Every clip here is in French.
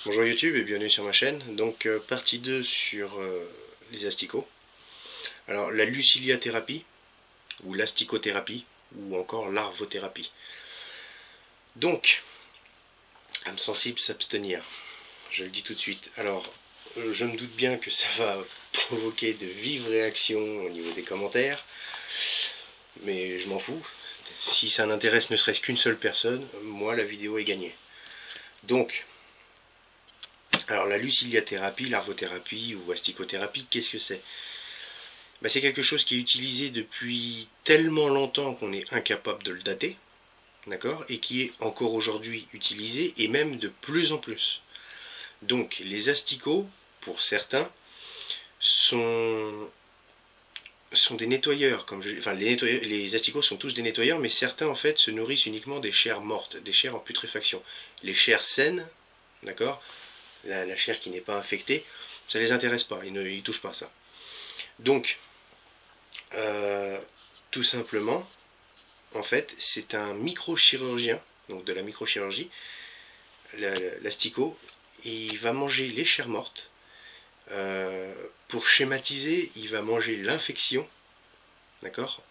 Bonjour YouTube et bienvenue sur ma chaîne. Donc partie 2 sur les asticots. Alors la luciliathérapie ou l'asticothérapie ou encore l'arvothérapie. Donc, âme sensible s'abstenir. Je le dis tout de suite. Alors je me doute bien que ça va provoquer de vives réactions au niveau des commentaires. Mais je m'en fous. Si ça n'intéresse ne serait-ce qu'une seule personne, moi la vidéo est gagnée. Donc, alors la luciliathérapie, l'arvothérapie ou asticothérapie, qu'est-ce que c'est? C'est quelque chose qui est utilisé depuis tellement longtemps qu'on est incapable de le dater, d'accord, et qui est encore aujourd'hui utilisé, et même de plus en plus. Donc les asticots, pour certains, sont des nettoyeurs. Les asticots sont tous des nettoyeurs, mais certains en fait se nourrissent uniquement des chairs mortes, des chairs en putréfaction. Les chairs saines, d'accord, la chair qui n'est pas infectée, ça ne les intéresse pas, ils ne touchent pas ça. Donc, tout simplement, en fait, c'est un microchirurgien, donc de la microchirurgie, l'asticot, il va manger les chairs mortes. Pour schématiser, il va manger l'infection, d'accord,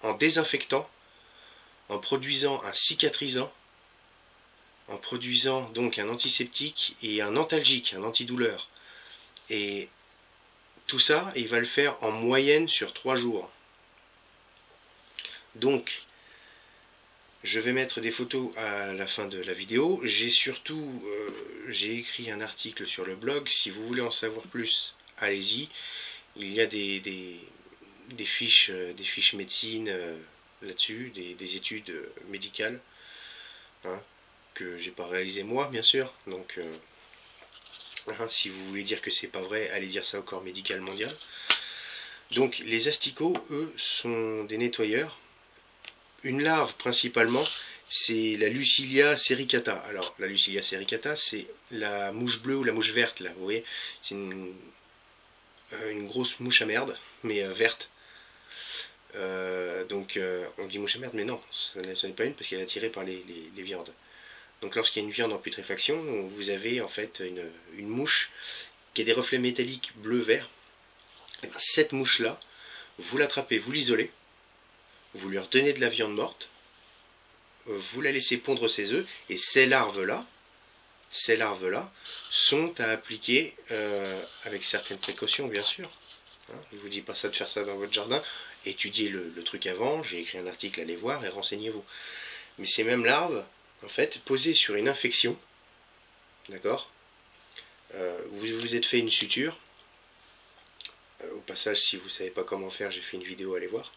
en désinfectant, en produisant un cicatrisant, en produisant donc un antiseptique et un antalgique, un antidouleur. Et tout ça, il va le faire en moyenne sur 3 jours. Donc, je vais mettre des photos à la fin de la vidéo. J'ai surtout j'ai écrit un article sur le blog. Si vous voulez en savoir plus, allez-y. Il y a des fiches médecine là-dessus, des études médicales, hein, que j'ai pas réalisé moi, bien sûr. Donc, si vous voulez dire que c'est pas vrai, allez dire ça au corps médical mondial. Donc, les asticots, eux, sont des nettoyeurs. Une larve principalement, c'est la Lucilia sericata. Alors la Lucilia sericata, c'est la mouche bleue ou la mouche verte là, vous voyez, c'est une grosse mouche à merde, mais verte. On dit mouche à merde, mais non, ce n'est pas une parce qu'elle est attirée par les viandes. Donc lorsqu'il y a une viande en putréfaction, vous avez en fait une mouche qui a des reflets métalliques bleu-vert. Cette mouche-là, vous l'attrapez, vous l'isolez, vous lui redonnez de la viande morte, vous la laissez pondre ses œufs, et ces larves-là sont à appliquer avec certaines précautions, bien sûr. Je ne vous dis pas ça de faire ça dans votre jardin. Étudiez le truc avant, j'ai écrit un article, allez voir et renseignez-vous. Mais ces mêmes larves, en fait, posées sur une infection, d'accord, vous vous êtes fait une suture. Au passage, si vous ne savez pas comment faire, j'ai fait une vidéo, allez voir.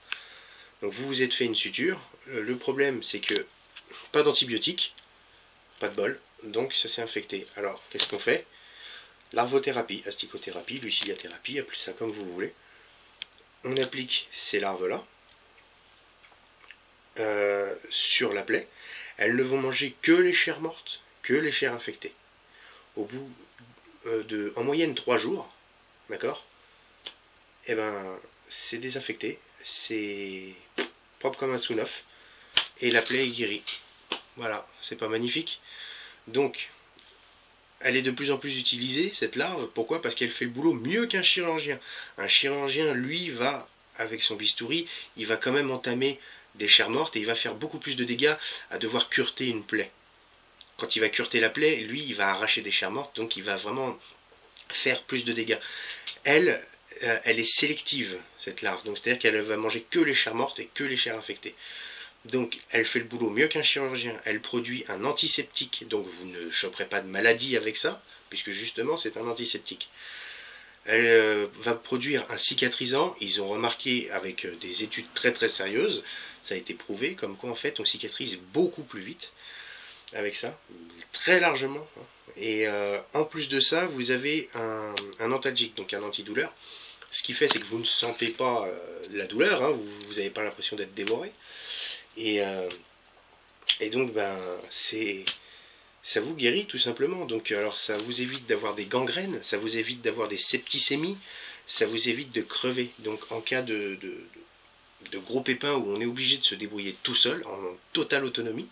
Donc vous vous êtes fait une suture. Le problème, c'est que pas d'antibiotiques, pas de bol, donc ça s'est infecté. Alors, qu'est-ce qu'on fait? Larvothérapie, asticothérapie, luciliathérapie, appelez ça comme vous voulez. On applique ces larves-là sur la plaie. Elles ne vont manger que les chairs mortes, que les chairs infectées. Au bout en moyenne 3 jours, d'accord, et c'est désinfecté, c'est propre comme un sous neuf, et la plaie est guérie. Voilà, c'est pas magnifique? Donc, elle est de plus en plus utilisée, cette larve. Pourquoi? Parce qu'elle fait le boulot mieux qu'un chirurgien. Un chirurgien, lui, va, avec son bistouri, il va quand même entamer des chairs mortes et il va faire beaucoup plus de dégâts à devoir cureter une plaie. Quand il va cureter la plaie, lui, il va arracher des chairs mortes, donc il va vraiment faire plus de dégâts. Elle est sélective, cette larve. Donc c'est-à-dire qu'elle va manger que les chairs mortes et que les chairs infectées. Donc elle fait le boulot mieux qu'un chirurgien. Elle produit un antiseptique, donc vous ne choperez pas de maladie avec ça, puisque justement c'est un antiseptique. Elle va produire un cicatrisant. Ils ont remarqué avec des études très très sérieuses, ça a été prouvé, comme quoi en fait on cicatrise beaucoup plus vite avec ça, très largement. Et en plus de ça, vous avez un antalgique, donc un antidouleur. Ce qui fait, c'est que vous ne sentez pas la douleur, hein, vous n'avez pas l'impression d'être dévoré. Et donc, ça vous guérit tout simplement. Donc, alors, ça vous évite d'avoir des gangrènes, ça vous évite d'avoir des septicémies, ça vous évite de crever. Donc, en cas de gros pépins où on est obligé de se débrouiller tout seul, en totale autonomie,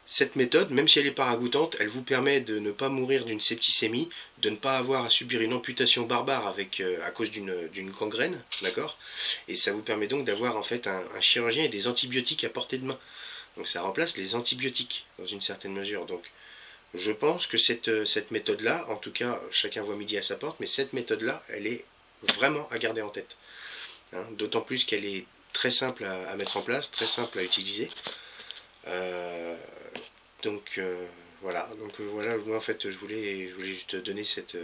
Cette méthode, même si elle est pas ragoûtante, elle vous permet de ne pas mourir d'une septicémie, de ne pas avoir à subir une amputation barbare à cause d'une gangrène, d'accord. Et ça vous permet donc d'avoir en fait un chirurgien et des antibiotiques à portée de main. Donc ça remplace les antibiotiques dans une certaine mesure. Donc je pense que cette méthode-là, en tout cas chacun voit midi à sa porte, mais cette méthode-là, elle est vraiment à garder en tête. Hein, d'autant plus qu'elle est très simple à mettre en place, très simple à utiliser. Donc voilà, voilà, moi en fait je voulais juste donner cette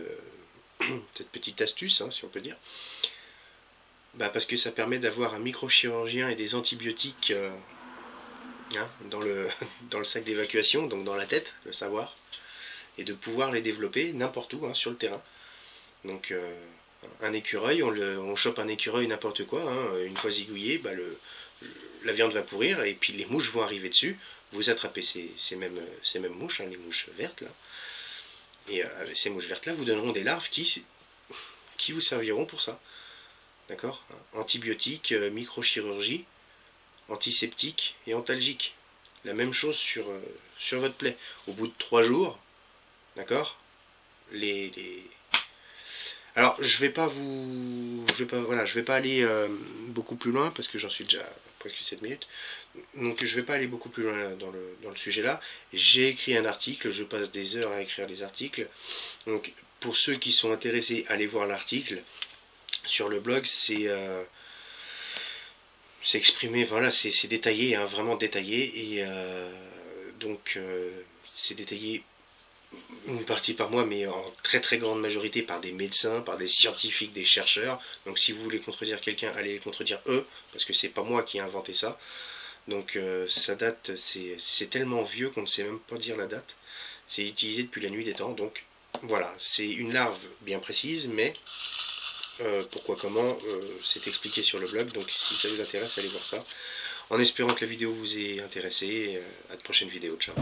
petite astuce, hein, si on peut dire. Bah, parce que ça permet d'avoir un microchirurgien et des antibiotiques hein, dans le sac d'évacuation, donc dans la tête, le savoir, et de pouvoir les développer n'importe où, hein, sur le terrain. Donc un écureuil, on chope un écureuil n'importe quoi, hein, une fois zigouillé, bah, la viande va pourrir et puis les mouches vont arriver dessus. Vous attrapez ces mêmes mouches, hein, les mouches vertes là, et ces mouches vertes là vous donneront des larves qui vous serviront pour ça. D'accord. Antibiotiques, microchirurgie, antiseptique et antalgique. La même chose sur votre plaie. Au bout de 3 jours, d'accord, alors je vais pas je vais pas aller beaucoup plus loin parce que j'en suis déjà à presque 7 minutes. Donc je vais pas aller beaucoup plus loin dans le sujet là. J'ai écrit un article, je passe des heures à écrire des articles. Donc pour ceux qui sont intéressés, allez voir l'article sur le blog. C'est exprimé, voilà, c'est détaillé, hein, vraiment détaillé, et donc c'est détaillé une partie par moi, mais en très très grande majorité par des médecins, par des scientifiques, des chercheurs. Donc si vous voulez contredire quelqu'un, allez les contredire eux, parce que c'est pas moi qui ai inventé ça. Donc ça date, c'est tellement vieux qu'on ne sait même pas dire la date. C'est utilisé depuis la nuit des temps, donc voilà, c'est une larve bien précise, mais pourquoi comment, c'est expliqué sur le blog, donc si ça vous intéresse, allez voir ça. En espérant que la vidéo vous ait intéressé, à de prochaines vidéos, ciao.